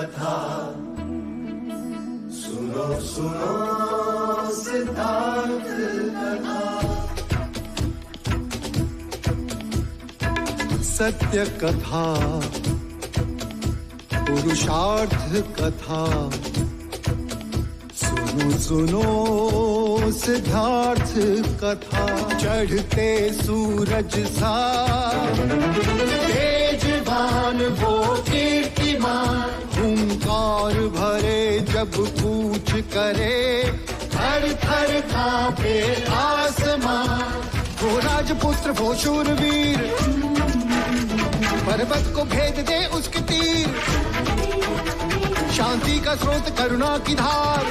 कथा सुनो सुनो सिद्धार्थ कथा। सत्य कथा पुरुषार्थ कथा सुनो सुनो सिद्धार्थ कथा। चढ़ते सूरज सा तेजवान वो कीर्तिमान, हुंकार भरे जब कूच करे थर थर कांपे आसमान। वो राजपुत्र वो शूरवीर, पर्वत को भेद दे उसके तीर, शांति का स्रोत करुणा की धार,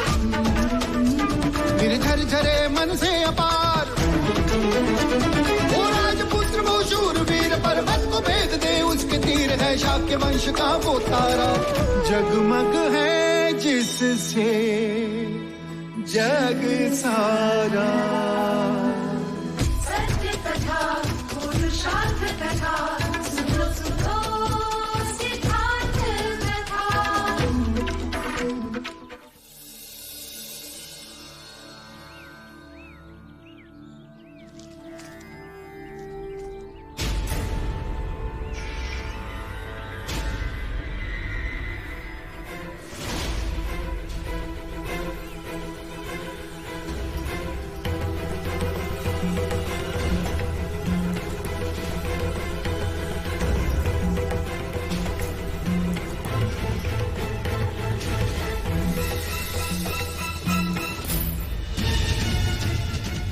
निर्झर झरे मन से अपार। वो राजपुत्र वो शूरवीर, पर्वत को भेद दे उसके तीर, है शाक्य वंश का वो तारा, जगमग है जिससे जग सारा। सत्य कथा पुरुषार्थ कथा सुनो सुनो सिद्धार्थ कथा।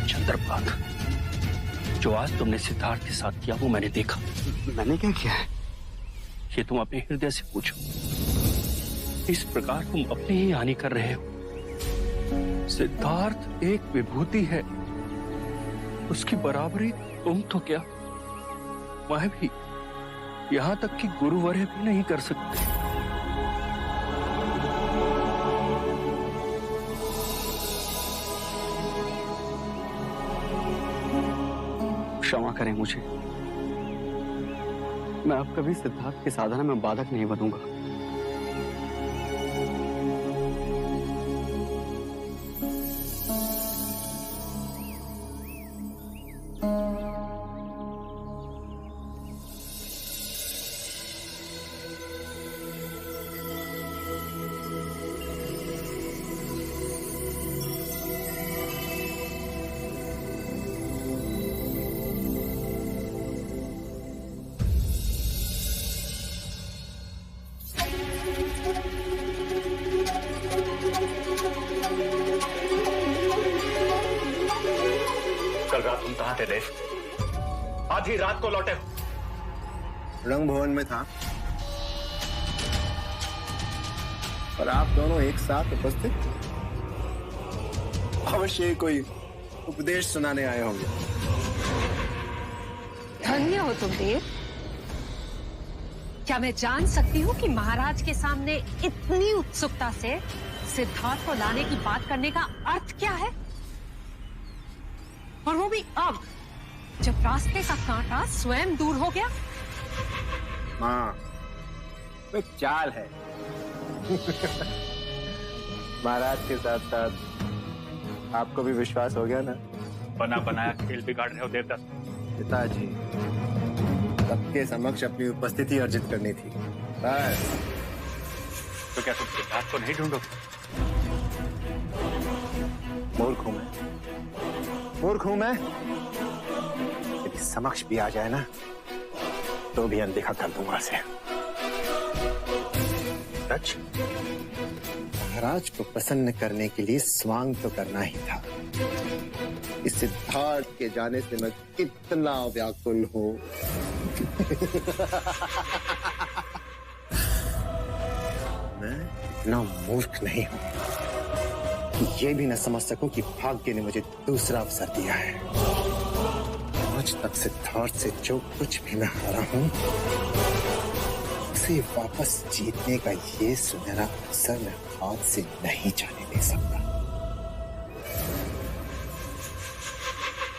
चंद्रभागा, जो आज तुमने सिद्धार्थ के साथ किया वो मैंने देखा। मैंने क्या किया है? ये तुम अपने हृदय से पूछो। इस प्रकार तुम अपनी ही हानि कर रहे हो। सिद्धार्थ एक विभूति है, उसकी बराबरी तुम तो क्या, मैं भी, यहां तक कि गुरुवर्य भी नहीं कर सकते। क्षमा करें मुझे, मैं अब कभी सिद्धार्थ की साधना में बाधक नहीं बनूंगा। कल रात तुम कहां थे देव? आधी रात को लौटे। रंग भवन में था और आप दोनों एक साथ उपस्थित, अवश्य कोई उपदेश सुनाने आए होंगे। धन्य हो तुम देव। क्या मैं जान सकती हूँ कि महाराज के सामने इतनी उत्सुकता से सिद्धार्थ को लाने की बात करने का अर्थ क्या है? और वो भी अब, जब रास्ते का कांटा स्वयं दूर हो गया। हाँ, वो एक चाल है। महाराज के साथ साथ आपको भी विश्वास हो गया ना? बना बनाया खेल बिगाड़ रहे हो देवदत्त। पिताजी, सबके समक्ष अपनी उपस्थिति अर्जित करनी थी बस। तो क्या तुम सिद्धार्थ को नहीं ढूंढोगे? मूर्ख हूं मैं, मूर्ख हूं मैं। यदि समक्ष भी आ जाए ना तो भी अनदेखा कर दूंगा उसे। सच, महाराज को प्रसन्न करने के लिए स्वांग तो करना ही था। इस सिद्धार्थ के जाने से मैं कितना व्याकुल हूं। मैं इतना मूर्ख नहीं हूं कि ये भी न समझ सकूं कि भाग्य ने मुझे दूसरा अवसर दिया है। आज तक सिद्धार्थ से जो कुछ भी मैं हारा हूं, उसे वापस जीतने का ये सुनहरा अवसर मैं हाथ से नहीं जाने दे सकता।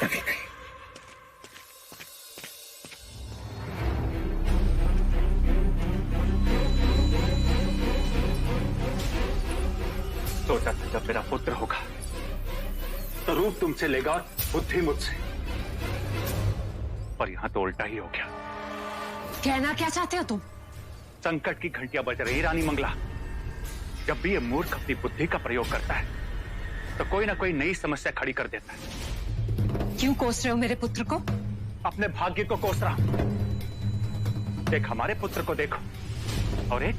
कभी नहीं। सोचा था जब मेरा पुत्र होगा तो रूप तुमसे लेगा और बुद्धि मुझसे, पर यहां तो उल्टा ही हो गया। कहना क्या चाहते हो तुम? संकट की घंटियां बज रही रानी मंगला। जब भी ये मूर्ख अपनी बुद्धि का प्रयोग करता है तो कोई ना कोई नई समस्या खड़ी कर देता है। क्यों कोस रहे हो मेरे पुत्र को? अपने भाग्य को कोस रहा हूं। एक हमारे पुत्र को देखो और एक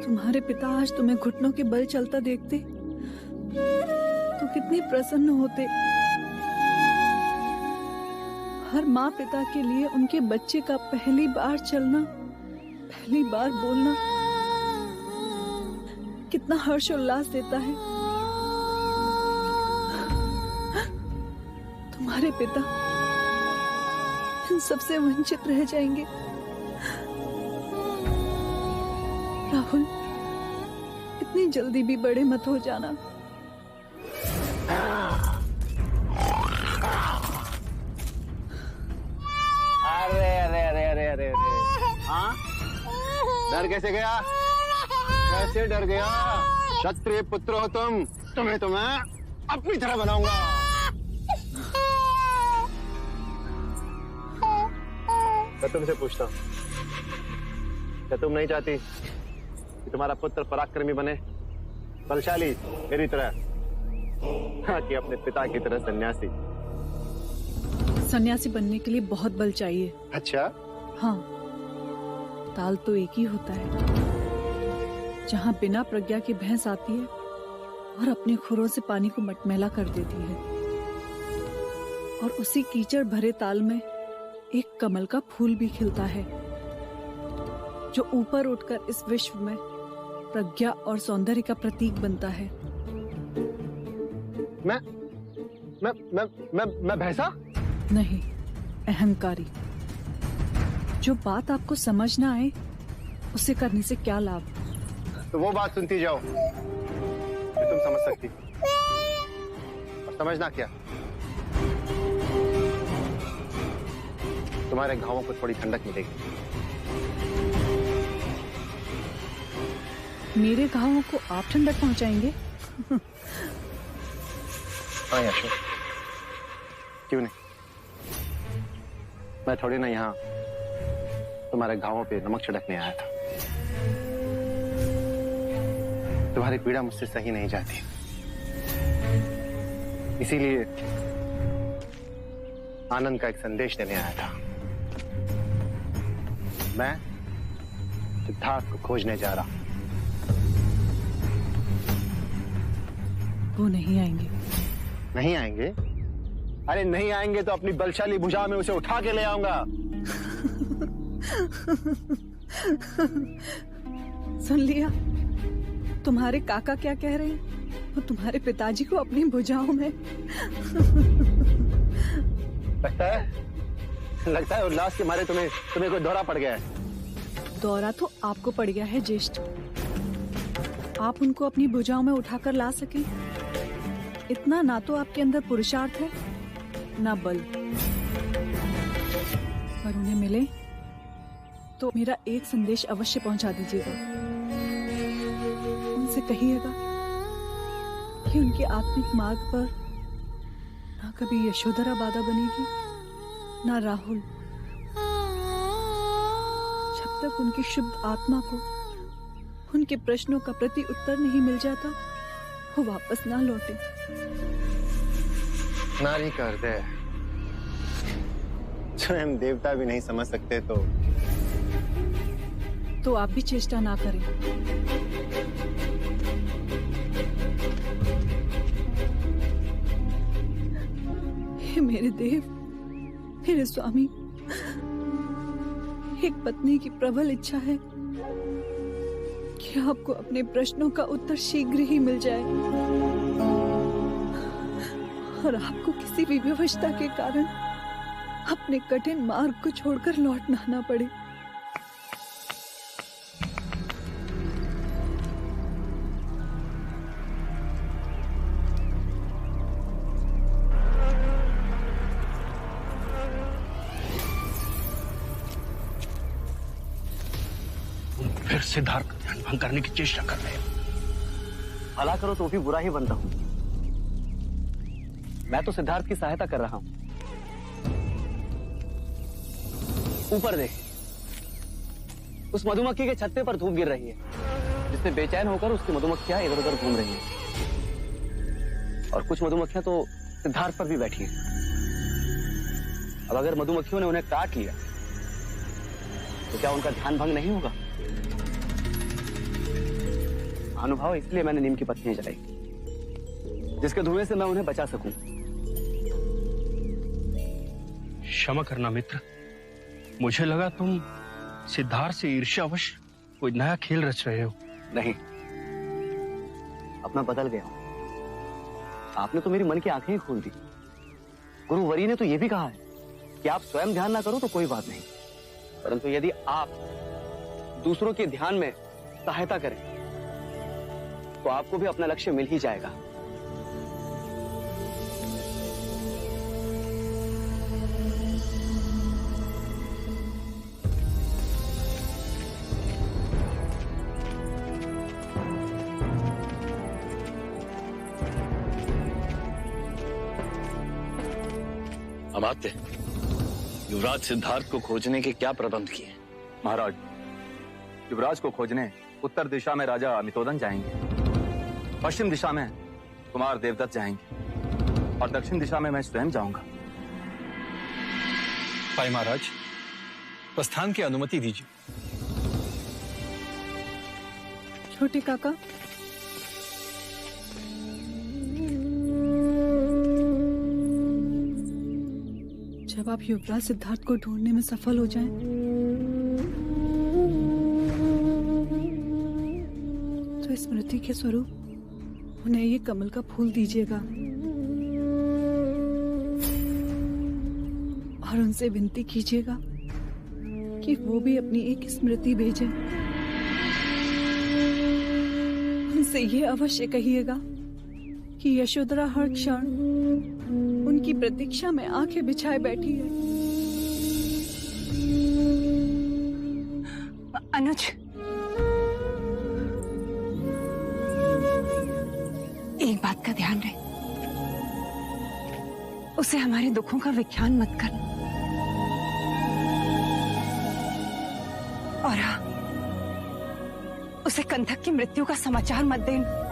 तुम्हारे पिता आज तुम्हें घुटनों के बल चलता देखते तो कितनी प्रसन्न होते। हर माँ पिता के लिए उनके बच्चे का पहली बार चलना, पहली बार बोलना कितना हर्ष उल्लास देता है। तुम्हारे पिता इन सबसे वंचित रह जाएंगे। राहुल, इतनी जल्दी भी बड़े मत हो जाना। अरे अरे अरे अरे अरे अरे, हाँ? डर कैसे गया? कैसे डर गया? क्षत्रिय पुत्र हो तुम, तुम्हें तो मैं अपनी तरह बनाऊंगा। मैं तुमसे पूछता हूँ, क्या तुम नहीं चाहती कि तुम्हारा पुत्र पराक्रमी बने, बलशाली मेरी तरह, हाँ कि अपने पिता की तरह सन्यासी? सन्यासी बनने के लिए बहुत बल चाहिए। अच्छा, हाँ, ताल तो एक ही होता है जहाँ बिना प्रज्ञा की भैंस आती है और अपने खुरों से पानी को मटमैला कर देती है, और उसी कीचड़ भरे ताल में एक कमल का फूल भी खिलता है जो ऊपर उठकर इस विश्व में प्रज्ञा और सौंदर्य का प्रतीक बनता है। मैं भैंसा? नहीं, अहंकारी। जो बात आपको समझ ना आए उसे करने से क्या लाभ? तो वो बात सुनती जाओ कि तुम समझ सकती, और समझना क्या, तुम्हारे घावों को थोड़ी ठंडक मिलेगी। मेरे घावों को आप ठंडक पहुंचाएंगे? हाँ यशो, क्यों नहीं? मैं थोड़ी ना यहाँ तुम्हारे घावों पे नमक छिड़कने आया था। तुम्हारी पीड़ा मुझसे सही नहीं जाती, इसीलिए आनंद का एक संदेश देने आया था। मैं सिद्धार्थ को खोजने जा रहा हूं। वो नहीं आएंगे। नहीं आएंगे? अरे नहीं आएंगे तो अपनी बलशाली भुजा में उसे उठा के ले आऊंगा। सुन लिया? तुम्हारे काका क्या कह रहे हैं? वो तुम्हारे पिताजी को अपनी भुजाओं में। लगता है उल्लास के मारे तुम्हें कोई दौरा पड़ गया है। दौरा तो आपको पड़ गया है ज्येष्ठ। आप उनको अपनी भुजाओं में उठाकर ला सके, इतना ना तो आपके अंदर पुरुषार्थ है ना बल। पर उन्हें मिले तो मेरा एक संदेश अवश्य पहुंचा दीजिएगा। उनसे कहिएगा कि उनके आत्मिक मार्ग पर ना कभी यशोधरा बाधा बनेगी ना राहुल। जब तक उनकी शुद्ध आत्मा को उनके प्रश्नों का प्रति उत्तर नहीं मिल जाता, वो वापस ना लौटे। नारी का हृदय स्वयं देवता भी नहीं समझ सकते तो आप भी चेष्टा ना करें। हे मेरे देव, मेरे स्वामी, एक पत्नी की प्रबल इच्छा है कि आपको अपने प्रश्नों का उत्तर शीघ्र ही मिल जाए और आपको किसी भी विवशता के कारण अपने कठिन मार्ग को छोड़कर लौटना ना पड़े। सिद्धार्थ का ध्यान भंग करने की चेष्टा कर रहे हो। भला करो तो भी बुरा ही बनता हूं। मैं तो सिद्धार्थ की सहायता कर रहा हूं। ऊपर देख, उस मधुमक्खी के छत्ते पर धूप गिर रही है, जिससे बेचैन होकर उसकी मधुमक्खियां इधर उधर घूम रही हैं। और कुछ मधुमक्खियां तो सिद्धार्थ पर भी बैठी हैं। अब अगर मधुमक्खियों ने उन्हें काट लिया तो क्या उनका ध्यान भंग नहीं होगा? अनुभव, इसलिए मैंने नीम की पत्तियां जलाई, जिसके धुएं से मैं उन्हें बचा सकूं। क्षमा करना मित्र, मुझे लगा तुम सिद्धार्थ से ईर्ष्यावश कोई नया खेल रच रहे हो। नहीं, अब मैं बदल गया हूं। आपने तो मेरी मन की आंखें ही खोल दी। गुरुवरी ने तो यह भी कहा है कि आप स्वयं ध्यान ना करो तो कोई बात नहीं, परंतु यदि आप दूसरों के ध्यान में सहायता करें तो आपको भी अपना लक्ष्य मिल ही जाएगा। अमात्य, युवराज सिद्धार्थ को खोजने के क्या प्रबंध किए? महाराज, युवराज को खोजने उत्तर दिशा में राजा अमितोदन जाएंगे, पश्चिम दिशा में कुमार देवदत्त जाएंगे और दक्षिण दिशा में मैं स्वयं जाऊंगा। भाई महाराज, प्रस्थान की अनुमति दीजिए। छोटे काका, जब आप युवराज सिद्धार्थ को ढूंढने में सफल हो जाएं, तो स्मृति के स्वरूप उन्हें ये कमल का फूल दीजिएगा और उनसे विनती कीजिएगा कि वो भी अपनी एक स्मृति भेजें। उनसे ये अवश्य कहिएगा कि यशोधरा हर क्षण उनकी प्रतीक्षा में आंखें बिछाए बैठी है। अनुज, एक बात का ध्यान रहे, उसे हमारे दुखों का विख्यान मत करना। और हाँ, उसे कंधक की मृत्यु का समाचार मत देना,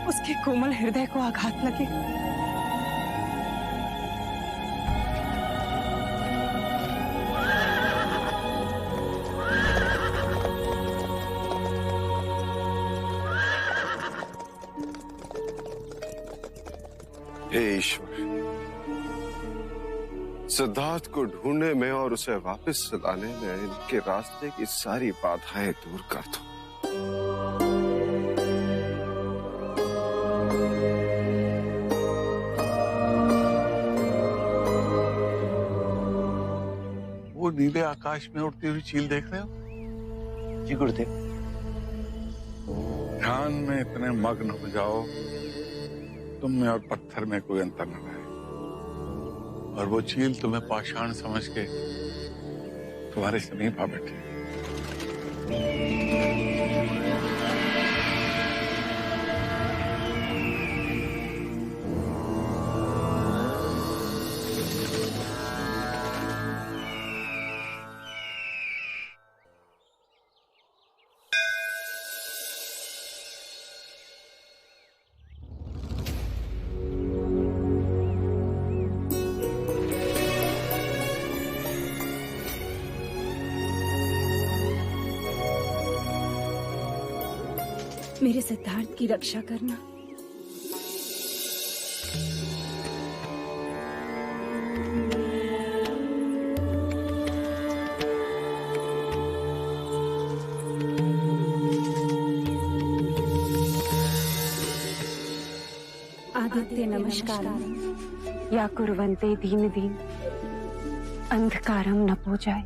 उसके कोमल हृदय को आघात लगे। हे ईश्वर, सिद्धार्थ को ढूंढने में और उसे वापस लाने में इनके रास्ते की सारी बाधाएं दूर कर दो। वो नीले आकाश में उड़ती हुई चील देख रहे हो? जी गुरुदेव। ध्यान में इतने मग्न हो जाओ तुम में और पत्थर में कोई अंतर न रहे, और वो चील तुम्हें पाषाण समझ के तुम्हारे समीप आ बैठे। मेरे सिद्धार्थ की रक्षा करना। आदित्य नमस्कार या कुर्वन्ते दीन दीन अंधकारम न पूजाए।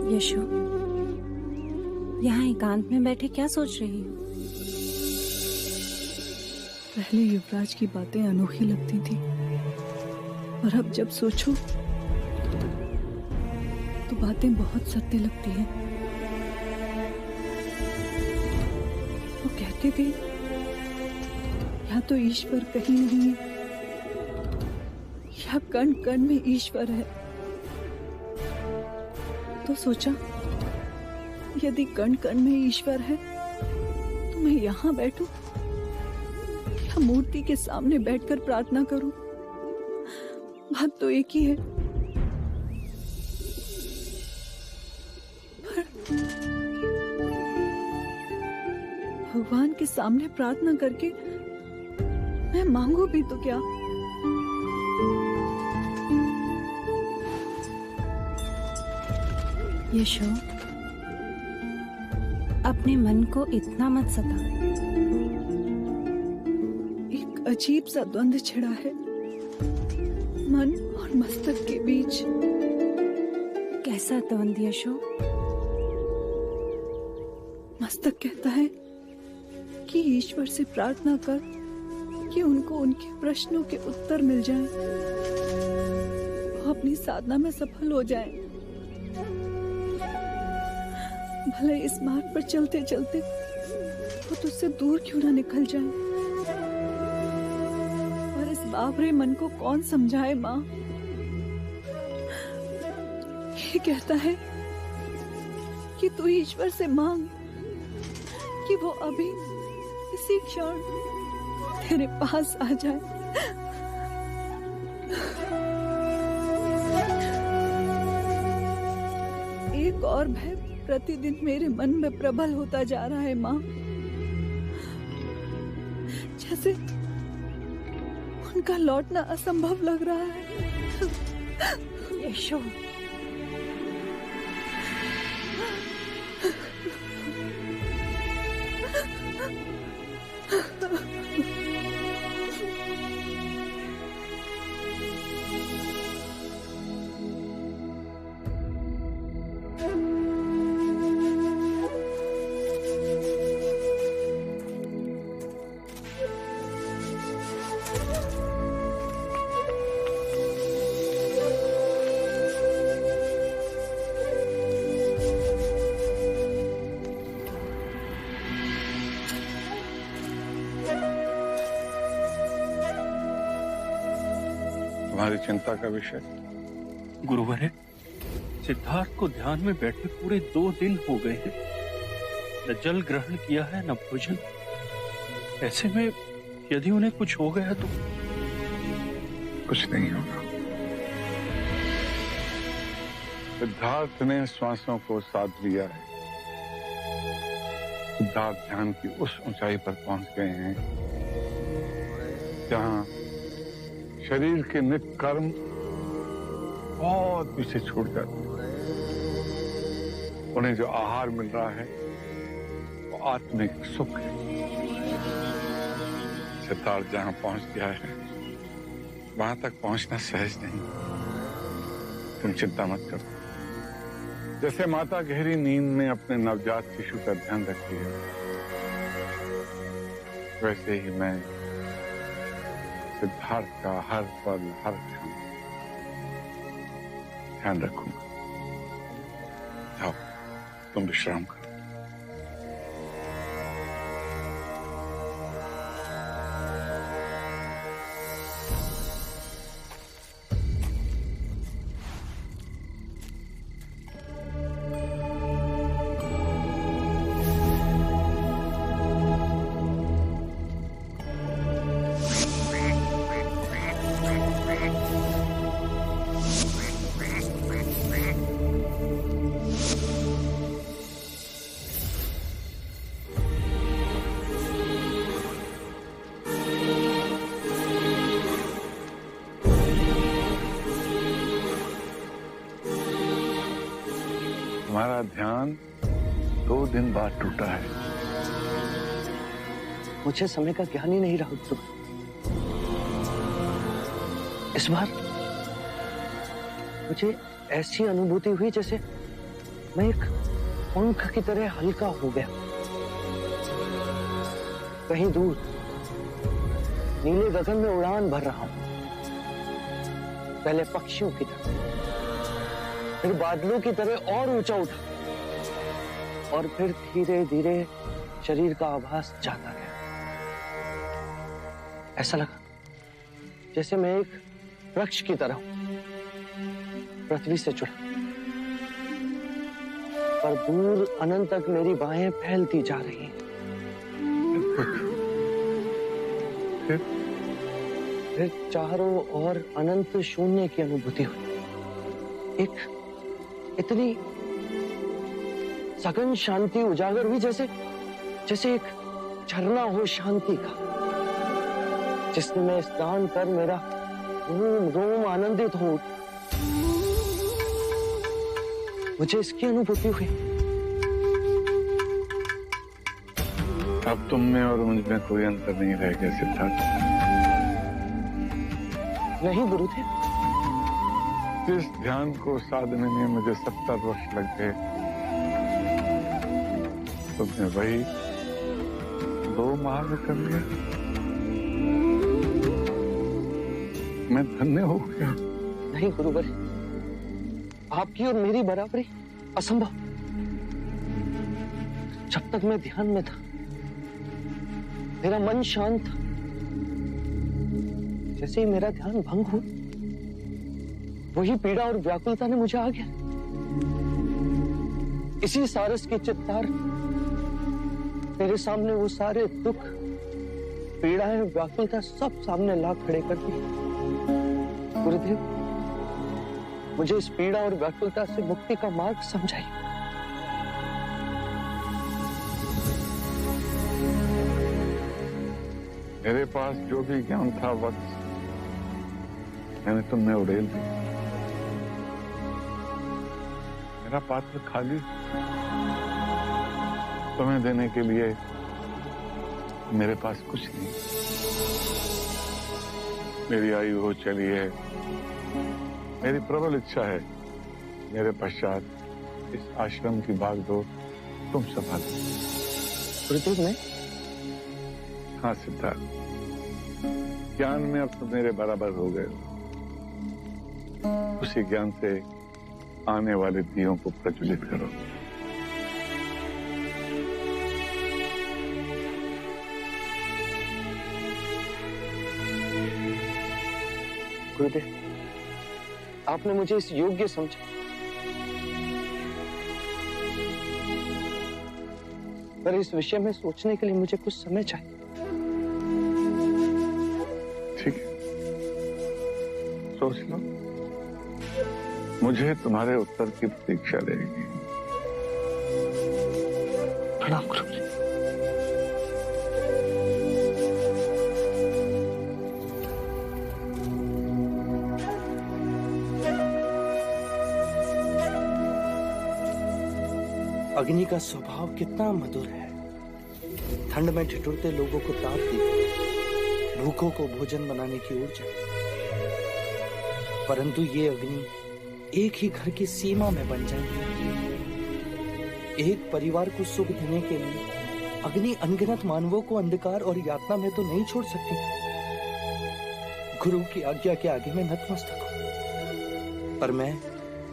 यशो, यहाँ एकांत में बैठे क्या सोच रही हो? पहले युवराज की बातें अनोखी लगती थी, और अब जब सोचो तो बातें बहुत सत्य लगती हैं। वो कहते थे या तो ईश्वर कहीं नहीं है, या कण कण में ईश्वर है। तो सोचा, यदि कण कण में ईश्वर है तो मैं यहाँ बैठूं या मूर्ति के सामने बैठकर प्रार्थना करूं? बात तो एक ही है। पर भगवान के सामने प्रार्थना करके मैं मांगू भी तो क्या? यशो, अपने मन को इतना मत सता। एक अजीब सा द्वंद्व छिड़ा है मन और मस्तक के बीच। कैसा द्वंद्व यशो? मस्तक कहता है कि ईश्वर से प्रार्थना कर कि उनको उनके प्रश्नों के उत्तर मिल जाएं, वो अपनी साधना में सफल हो जाएं। भले इस मार्ग पर चलते चलते वो तुझसे दूर क्यों ना निकल जाए। और इस बावरे मन को कौन समझाए माँ? ये कहता है कि तू ईश्वर से मांग कि वो अभी इसी क्षण तेरे पास आ जाए। एक और भय प्रतिदिन मेरे मन में प्रबल होता जा रहा है माँ, जैसे उनका लौटना असंभव लग रहा है। यशो, तुम्हारी चिंता का विषय? गुरुवर, सिद्धार्थ को ध्यान में बैठे पूरे 2 दिन हो गए हैं। न जल ग्रहण किया है न भोजन। ऐसे में यदि उन्हें कुछ हो गया तो? कुछ नहीं होगा। सिद्धार्थ ने श्वासों को साध लिया है। सिद्धार्थ ध्यान की उस ऊंचाई पर पहुंच गए हैं जहां शरीर के नित्य कर्म बहुत पीछे छूट जाते हैं। उन्हें जो आहार मिल रहा है वो आत्मिक सुख है। सिद्धार्थ जहां पहुंच गया है वहां तक पहुंचना सहज नहीं। तुम चिंता मत करो। जैसे माता गहरी नींद में अपने नवजात शिशु का ध्यान रखती है, वैसे ही मैं सिद्धार्थ का हर पल हर क्षण ध्यान रखूंगा। जाओ, तुम विश्राम करो। तुम्हारा ध्यान 2 दिन बाद टूटा है। मुझे समय का ज्ञान ही नहीं रहा उत्सुक। इस बार मुझे ऐसी अनुभूति हुई जैसे मैं एक पंख की तरह हल्का हो गया। कहीं दूर नीले गगन में उड़ान भर रहा हूं, पहले पक्षियों की तरह, फिर बादलों की तरह और ऊंचा उठा, और फिर धीरे धीरे शरीर का आभास जाता गया। ऐसा लगा जैसे मैं एक वृक्ष की तरह पृथ्वी से जुड़ा, पर दूर अनंत तक मेरी बाहें फैलती जा रही हैं। फिर चारों ओर अनंत शून्य की अनुभूति हुई। एक इतनी सघन शांति उजागर हुई, जैसे एक झरना हो शांति का, जिसमें स्नान कर मेरा रोम रोम आनंदित हो। मुझे इसकी अनुभूति हुई। अब तुम में और मुझ में कोई अंतर नहीं रह गया सिद्धार्थ। नहीं गुरुदेव। जिस ध्यान को साधने में मुझे 70 वर्ष लग गए, तुमने वही 2 माह में कर लिया। मैं धन्य हो गया। नहीं गुरुवर, आपकी और मेरी बराबरी असंभव। जब तक मैं ध्यान में था, मेरा मन शांत था। जैसे ही मेरा ध्यान भंग हुआ, वही पीड़ा और व्याकुलता ने मुझे आ गया। इसी सारस की चित्तार मेरे सामने वो सारे दुख, पीड़ाएं, व्याकुलता सब सामने ला खड़े कर दी। गुरुदेव, मुझे इस पीड़ा और व्याकुलता से मुक्ति का मार्ग समझाइए। मेरे पास जो भी ज्ञान था वक्त मैंने तुमने उड़ेल दिया। मेरा पात्र खाली, तुम्हें देने के लिए मेरे पास कुछ नहीं। मेरी आयु हो चली है, मेरी प्रबल इच्छा है मेरे पश्चात इस आश्रम की भागदौड़ तुम संभालो। गुरुदेव, मैं? हाँ सिद्धार्थ, ज्ञान में अब तुम मेरे बराबर हो गए। उसी ज्ञान से आने वाले दियों को प्रज्वलित करो। गुरुदेव, आपने मुझे इस योग्य समझा, पर इस विषय में सोचने के लिए मुझे कुछ समय चाहिए। ठीक है, सोच लो। मुझे तुम्हारे उत्तर की प्रतीक्षा रहेगी। प्रणाम गुरुदेव। अग्नि का स्वभाव कितना मधुर है। ठंड में ठिठुरते लोगों को ताप देती, भूखों को भोजन बनाने की ऊर्जा। परंतु ये अग्नि एक ही घर की सीमा में बन जाएगी। एक परिवार को सुख देने के लिए अग्नि अनगिनत मानवों को अंधकार और यातना में तो नहीं छोड़ सकती। गुरु की आज्ञा के आगे मैं नतमस्तक हूं, पर मैं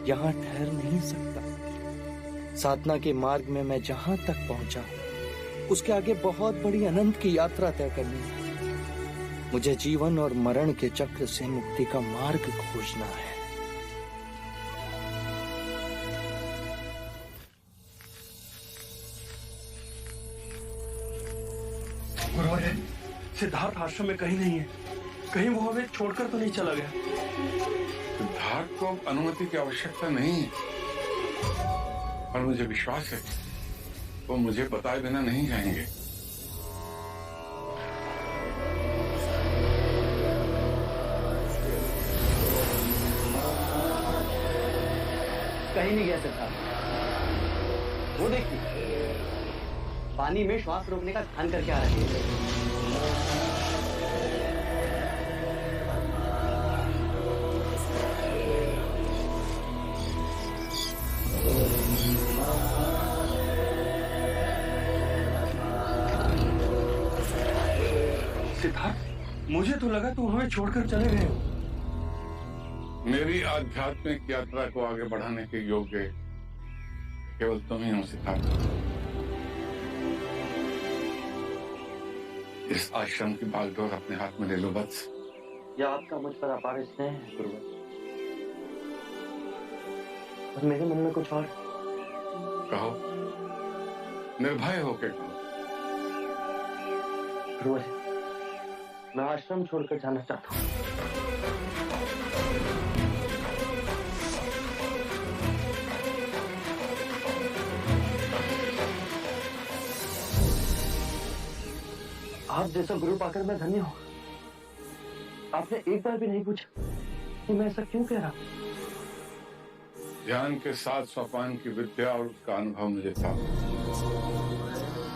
यहाँ ठहर नहीं सकता। साधना के मार्ग में मैं जहां तक पहुंचा हूं, उसके आगे बहुत बड़ी अनंत की यात्रा तय करनी है। मुझे जीवन और मरण के चक्र से मुक्ति का मार्ग खोजना है। गुरुवर, सिद्धार्थ आश्रम में कहीं नहीं है। कहीं वो हमें छोड़कर तो नहीं चला गया? सिद्धार्थ को अनुमति की आवश्यकता नहीं है, और मुझे विश्वास है वो मुझे बताए बिना नहीं जाएंगे। कहीं नहीं गया सिद्धार्थ। वो देखिए, पानी में श्वास रोकने का ध्यान करके आ रही है। मुझे तो लगा तुम हमें छोड़कर चले गए हो। मेरी आध्यात्मिक यात्रा को आगे बढ़ाने के योग्य केवल तुम ही हो सिद्धार्थ। इस आश्रम की बागडोर अपने हाथ में ले लो बस। यह आपका मुझ पर अपार स्नेह है गुरुवर, और मेरे मन में कुछ और। कहो, निर्भय होके कहो। गुरुवर, मैं आश्रम छोड़कर जाना चाहता हूँ। आप जैसा गुरु पाकर मैं धन्य हूँ। आपने एक बार भी नहीं पूछा कि मैं ऐसा क्यों कह रहा हूँ। ध्यान के साथ सोपान की विद्या और उसका अनुभव मुझे था,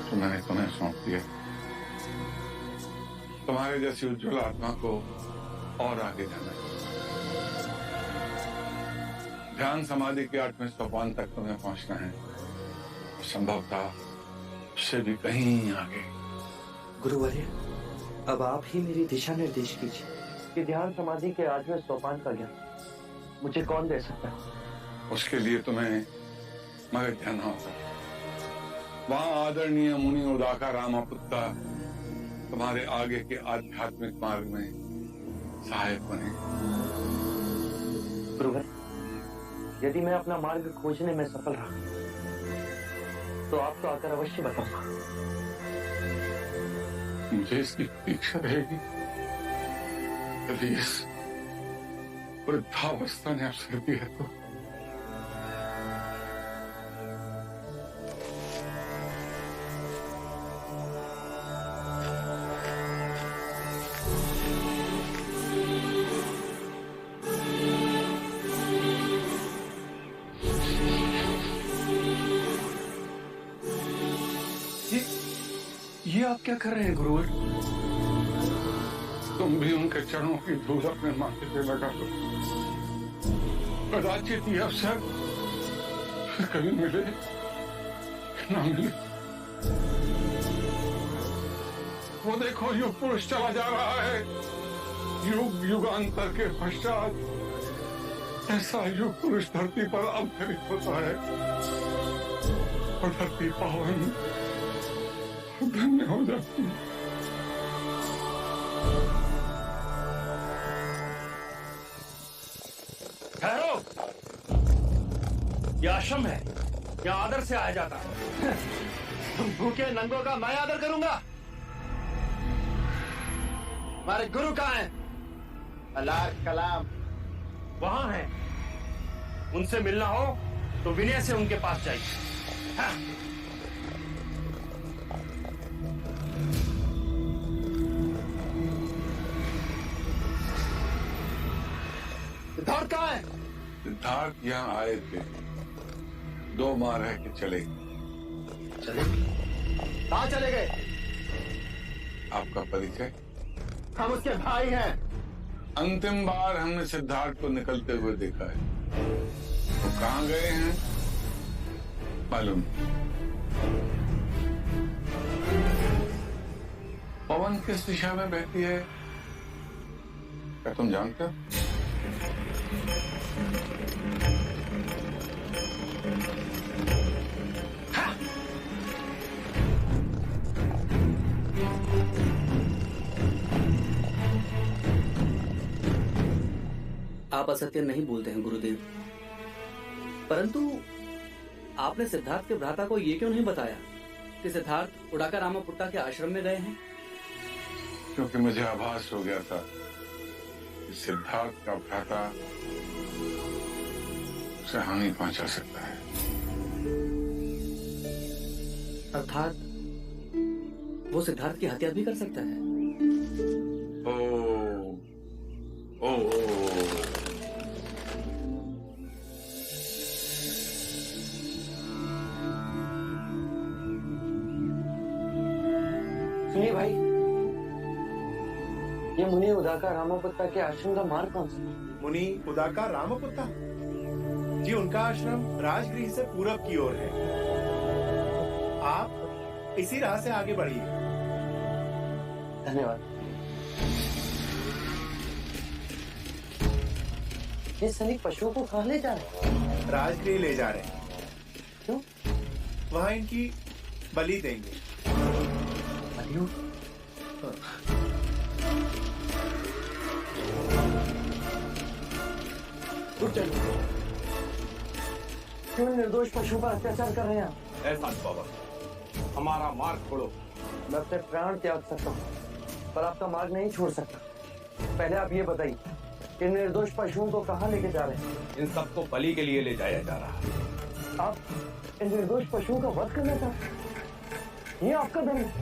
तो मैंने तुम्हें सौंप दिया। तुम्हारे जैसी उज्ज्वल आत्मा को और आगे जाना है। ध्यान समाधि के 8वें सोपान तक तुम्हें पहुंचना है, संभवतः उससे भी कहीं आगे। गुरुवर्य, अब आप ही मेरी दिशा निर्देश कीजिए कि ध्यान समाधि के 8वें सोपान का ज्ञान मुझे कौन दे सकता है। उसके लिए तुम्हें मगध जाना होगा। वहां आदरणीय मुनि उदाका रामापुत्ता तुम्हारे आगे के आध्यात्मिक मार्ग में सहायक बने। गुरुवर, यदि मैं अपना मार्ग खोजने में सफल रहा तो आपको आकर अवश्य बताऊंगा। मुझे इसकी प्रतीक्षा रहेगी। यदि इस वृद्धावस्था ने अवसर दिया तो। ये आप क्या कर रहे हैं गुरुवर? तुम भी उनके चरणों की धूल अपने माथे पे लगा दो। कदाचित ये अवसर कभी मिले ना मिले। वो देखो, युग पुरुष चला जा रहा है। युग युगांतर के पश्चात ऐसा युग पुरुष धरती पर अवतरित होता है और धरती पावन धन्य हो जाती है। ठहरो, यह आश्रम है, यहाँ आदर से आया जाता है। तुम भूखे नंगों का मैं आदर करूंगा? हमारे गुरु कहाँ हैं? अल्लाह कलाम वहां है। उनसे मिलना हो तो विनय से उनके पास जाइए। हाँ। सिद्धार्थ कहाँ है? सिद्धार्थ यहाँ आए थे, 2 माह रह के चले। कहाँ चले गए? आपका परिचय? हम उसके भाई हैं। अंतिम बार हमने सिद्धार्थ को निकलते हुए देखा है। वो कहाँ गए हैं मालूम? पवन किस दिशा में बहती है क्या तुम जानते हो? आप असत्य नहीं बोलते हैं गुरुदेव, परंतु आपने सिद्धार्थ के भ्राता को ये क्यों नहीं बताया कि सिद्धार्थ उड़ाका रामापुट्टा के आश्रम में गए हैं? क्योंकि मुझे आभास हो गया था कि सिद्धार्थ का भ्राता उसे हानि पहुंचा सकता है। अर्थात वो सिद्धार्थ की हत्या भी कर सकता है। ओ सुनिए भाई, ये मुनि उदाका रामापुत्ता के आश्रम का मार्ग कौन सा? मुनि उदाका रामापुत्ता जी, उनका आश्रम राजगृह से पूरब की ओर है। आप इसी राह से आगे बढ़िए। धन्यवाद। ये सभी पशुओं को कहाँ ले जा रहे हैं? राजगृह ले जा रहे हैं। क्यों? वहां इनकी बलि देंगे। बलियों? क्यों निर्दोष पशुओं पर अत्याचार कर रहे हैं? ऐसा बाबा, हमारा मार्ग छोड़ो। मैं अपने प्राण त्याग सकता हूँ, पर आपका मार्ग नहीं छोड़ सकता। पहले आप ये बताइए कि निर्दोष पशुओं को कहाँ लेके जा रहे हैं? इन सबको बलि के लिए ले जाया जा रहा है। आप इन निर्दोष पशुओं का वध करना चाहते हैं? ये आपका धर्म है।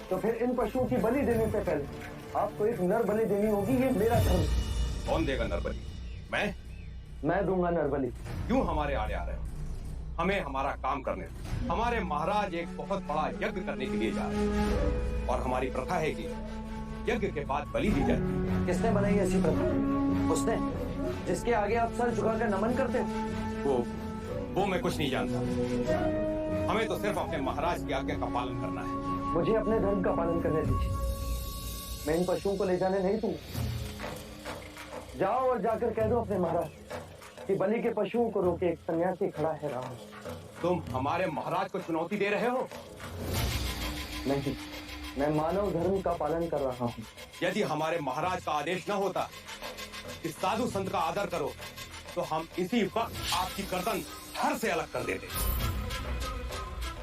तो फिर इन पशुओं की बलि देने से पहले आपको एक नर बलि देनी होगी। ये मेरा धर्म। कौन देगा नर बलि? मैं दूंगा नर बलि। क्यों हमारे आड़े आ रहे हो? हमें हमारा काम करने दो। हमारे महाराज एक बहुत बड़ा यज्ञ करने के लिए जा रहे हैं और हमारी प्रथा है कि यज्ञ के बाद बलि दी जाती। किसने बनाई ऐसी प्रथा? उसने जिसके आगे आप सर झुकाकर नमन करते हो। वो मैं कुछ नहीं जानता। हमें तो सिर्फ अपने महाराज की आज्ञा का पालन करना है। मुझे अपने धर्म का पालन करने दीजिए। मैं इन पशुओं को ले जाने नहीं दूंगा। जाओ और जाकर कह दो अपने महाराज कि बलि के पशुओं को रोके एक सन्यासी खड़ा है राम। तुम हमारे महाराज को चुनौती दे रहे हो? नहीं, मैं मानव धर्म का पालन कर रहा हूँ। यदि हमारे महाराज का आदेश न होता कि साधु संत का आदर करो, तो हम इसी वक्त आपकी गर्दन धड़ से अलग कर देते।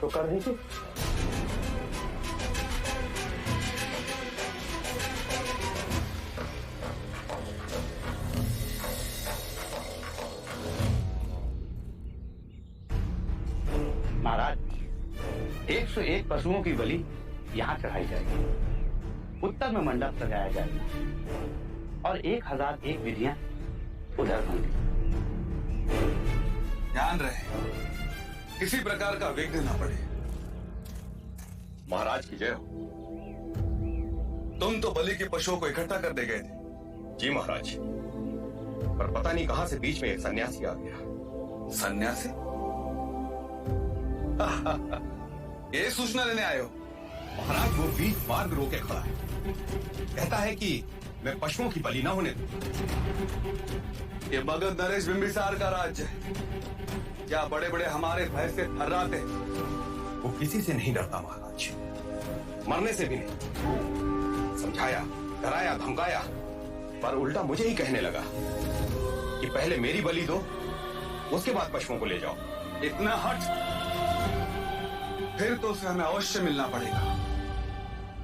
तो कर दीजिए। महाराज, 101 पशुओं की बलि यहाँ चढ़ाई जाएगी। उत्तर में मंडप सजाया जाएगा और 1001 विधियां उधर होंगी। ध्यान रहे किसी प्रकार का विघ्न न पड़े। महाराज की जय हो। तुम तो बलि के पशुओं को इकट्ठा कर दे गए थे। जी महाराज, पर पता नहीं कहां से बीच में एक सन्यासी आ गया। सन्यासी? ये सूचना लेने आए हो? महाराज, वो बीच मार्ग रोके खड़ा है। कहता है कि मैं पशुओं की बलि न होने दूं। ये मगध नरेश बिंबिसार का राज्य है। क्या बड़े बड़े हमारे भय से थर्राते? वो किसी से नहीं डरता महाराज, मरने से भी नहीं। समझाया, डराया, धमकाया, पर उल्टा मुझे ही कहने लगा कि पहले मेरी बलि दो, उसके बाद पशुओं को ले जाओ। इतना हट? फिर तो उसे हमें अवश्य मिलना पड़ेगा।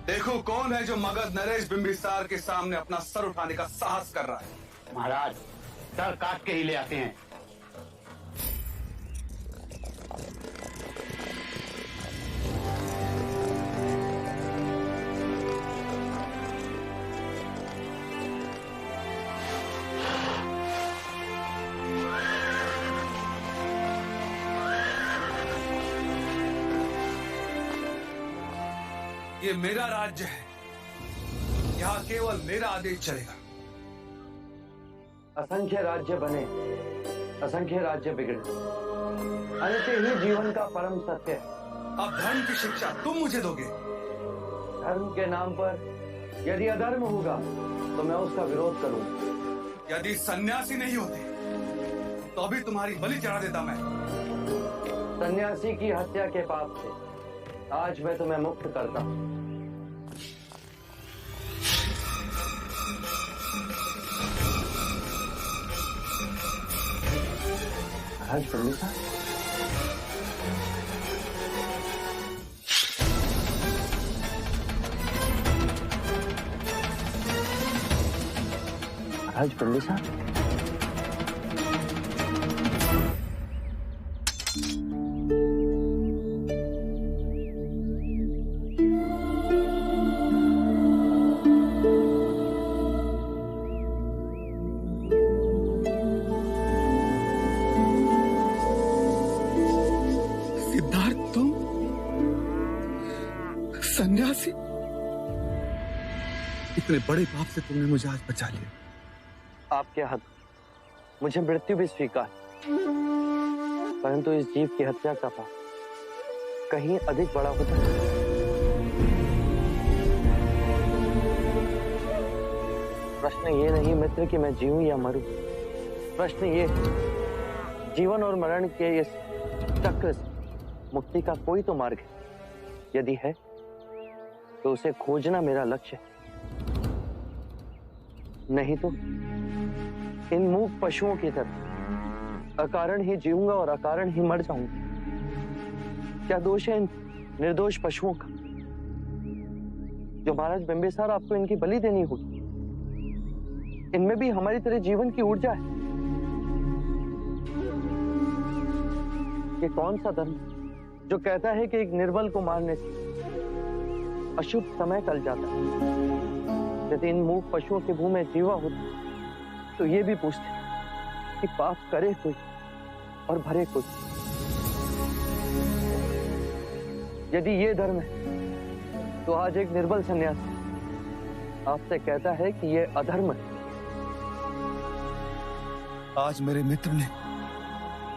देखो कौन है जो मगध नरेश बिंबिसार के सामने अपना सर उठाने का साहस कर रहा है। महाराज, सर काट के ही ले आते हैं। ये मेरा राज्य है, यहाँ केवल मेरा आदेश चलेगा। असंख्य राज्य बने, असंख्य राज्य बिगड़े, अंत ही जीवन का परम सत्य है। अब धर्म की शिक्षा तुम मुझे दोगे? धर्म के नाम पर यदि अधर्म होगा तो मैं उसका विरोध करूंगा। यदि सन्यासी नहीं होते तो अभी तुम्हारी बलि चढ़ा देता मैं। सन्यासी की हत्या के पाप से आज मैं तुम्हें मुक्त करता हूं। महाराज बिंबिसार, महाराज बिंबिसार, सन्यासी? इतने बड़े पाप से तुमने मुझे आज बचा लिया। आपके हद मुझे मृत्यु भी स्वीकार, परंतु इस जीव की हत्या का पाप कहीं अधिक बड़ा होता है। प्रश्न ये नहीं मित्र कि मैं जीऊं या मरूं। प्रश्न ये, जीवन और मरण के इस चक्र से मुक्ति का कोई तो मार्ग है। यदि है तो उसे खोजना मेरा लक्ष्य है। नहीं तो इन मूक पशुओं की तरह अकारण ही जीऊंगा और अकारण ही मर जाऊंगा। क्या दोष है इन निर्दोष पशुओं का जो महाराज बिंबिसार आपको इनकी बलि देनी होगी? इनमें भी हमारी तरह जीवन की ऊर्जा है। ये कौन सा धर्म जो कहता है कि एक निर्बल को मारने से अशुभ समय टल जाता है? यदि इन मूक पशुओं के मुंह में जीवा होता तो ये भी पूछते कि पाप करे कोई और भरे कोई। यदि ये धर्म है तो आज एक निर्बल सन्यासी आपसे कहता है कि ये अधर्म है। आज मेरे मित्र ने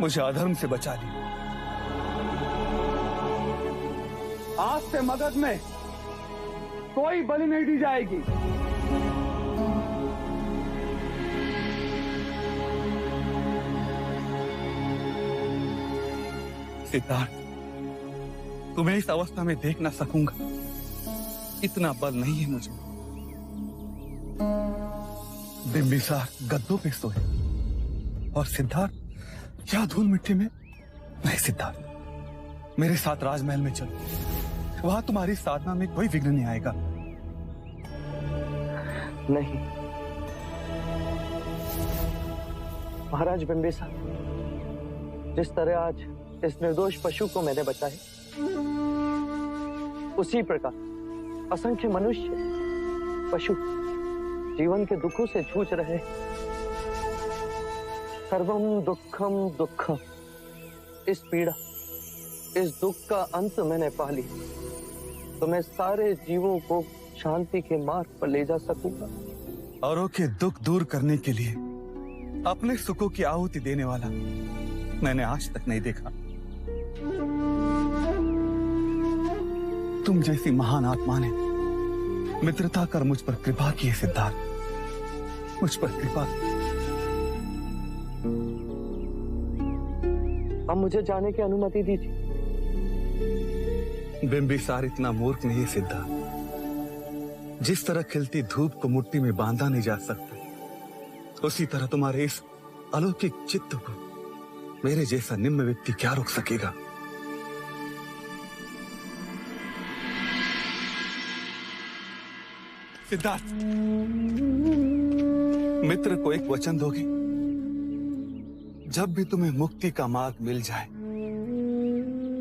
मुझे अधर्म से बचा लिया। आज से मगध में कोई बलि नहीं दी जाएगी। सिद्धार्थ, तुम्हें इस अवस्था में देख ना सकूंगा, इतना बल नहीं है मुझे। बिंबिसार गद्दों पे सोए और सिद्धार्थ क्या धूल मिट्टी में। नहीं सिद्धार्थ, मेरे साथ राजमहल में चलो, वहां तुम्हारी साधना में कोई विघ्न नहीं आएगा। नहीं महाराज बिंबिसार, जिस तरह आज इस निर्दोष पशु को मैंने बचाया, उसी प्रकार असंख्य मनुष्य पशु जीवन के दुखों से जूझ रहे। सर्वम दुखम दुखम, इस पीड़ा इस दुख का अंत मैंने पा लिया तो मैं सारे जीवों को शांति के मार्ग पर ले जा सकूंगा। औरों के दुख दूर करने के लिए अपने सुखों की आहुति देने वाला मैंने आज तक नहीं देखा। तुम जैसी महान आत्मा ने मित्रता कर मुझ पर कृपा की है सिद्धार्थ, मुझ पर कृपा। अब मुझे जाने की अनुमति दीजिए। बिंबिसार इतना मूर्ख नहीं है सिद्धार्थ। जिस तरह खिलती धूप को मुट्ठी में बांधा नहीं जा सकता, उसी तरह तुम्हारे इस अलौकिक चित्त को मेरे जैसा निम्न व्यक्ति क्या रोक सकेगा? सिद्धार्थ, मित्र को एक वचन दोगे? जब भी तुम्हें मुक्ति का मार्ग मिल जाए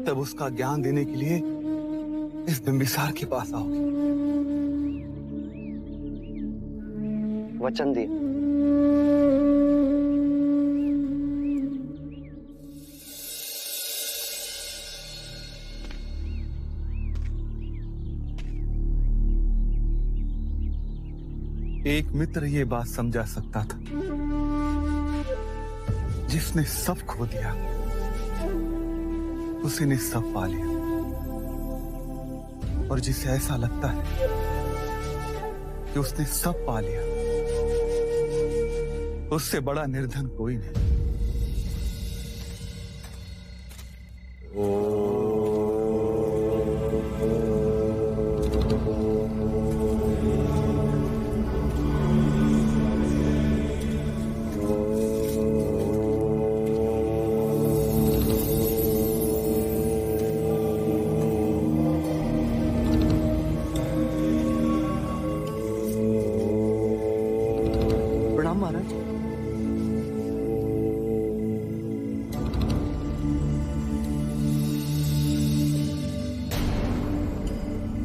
तब उसका ज्ञान देने के लिए इस बिंबिसार के पास आओगे। वचन दिए। एक मित्र ये बात समझा सकता था जिसने सब खो दिया उसी ने सब पा लिया, और जिसे ऐसा लगता है कि उसने सब पा लिया, उससे बड़ा निर्धन कोई नहीं।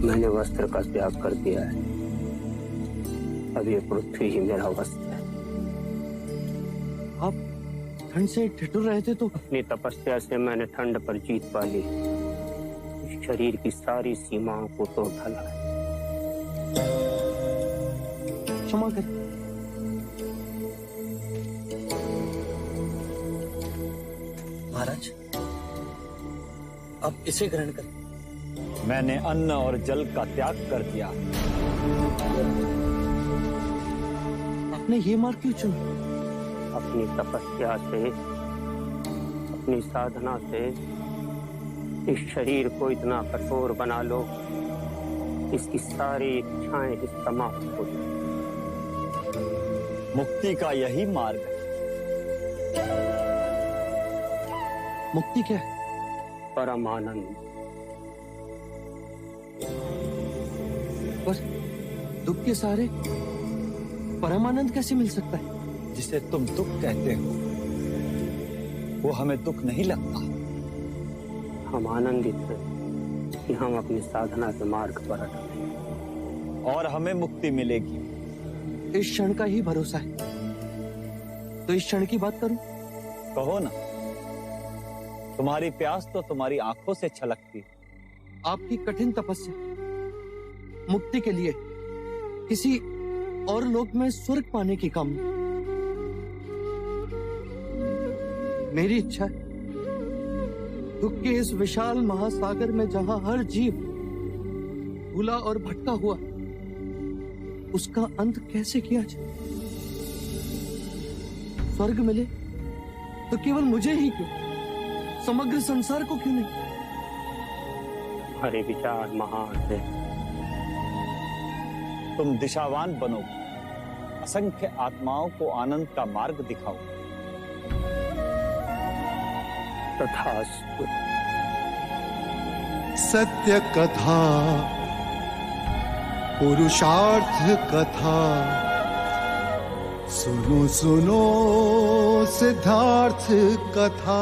मैंने वस्त्र का त्याग कर दिया है, अब ये पृथ्वी ही मेरा वस्त्र है। आप ठंड से ठिठुर रहे थे तो? अपनी तपस्या से मैंने ठंड पर जीत पा ली, शरीर की सारी सीमाओं को तोड़ डाला है। क्षमा करें। महाराज, अब इसे ग्रहण करें। मैंने अन्न और जल का त्याग कर दिया। आपने ये मार्ग क्यों चुना? अपनी तपस्या से, अपनी साधना से इस शरीर को इतना कठोर बना लो, इसकी सारी इच्छाएं ही समाप्त हो जाए। मुक्ति का यही मार्ग है। मुक्ति क्या है? परमानंद। बस दुख के सहारे परमानंद कैसे मिल सकता है? जिसे तुम दुख कहते हो वो हमें दुख नहीं लगता। हम आनंदित हैं कि हम अपनी साधना के मार्ग पर अटके और हमें मुक्ति मिलेगी। इस क्षण का ही भरोसा है, तो इस क्षण की बात करूं? कहो ना। तुम्हारी प्यास तो तुम्हारी आंखों से छलकती है। आपकी कठिन तपस्या मुक्ति के लिए किसी और लोक में स्वर्ग पाने की कामना। मेरी इच्छा है दुख के इस विशाल महासागर में जहां हर जीव भूला और भटका हुआ, उसका अंत कैसे किया जाए। स्वर्ग मिले तो केवल मुझे ही क्यों, समग्र संसार को क्यों नहीं? हमारे विचार महान है। तुम दिशावान बनो, असंख्य आत्माओं को आनंद का मार्ग दिखाओ। तथास्तु। सत्य कथा, पुरुषार्थ कथा, सुनो सुनो सिद्धार्थ कथा।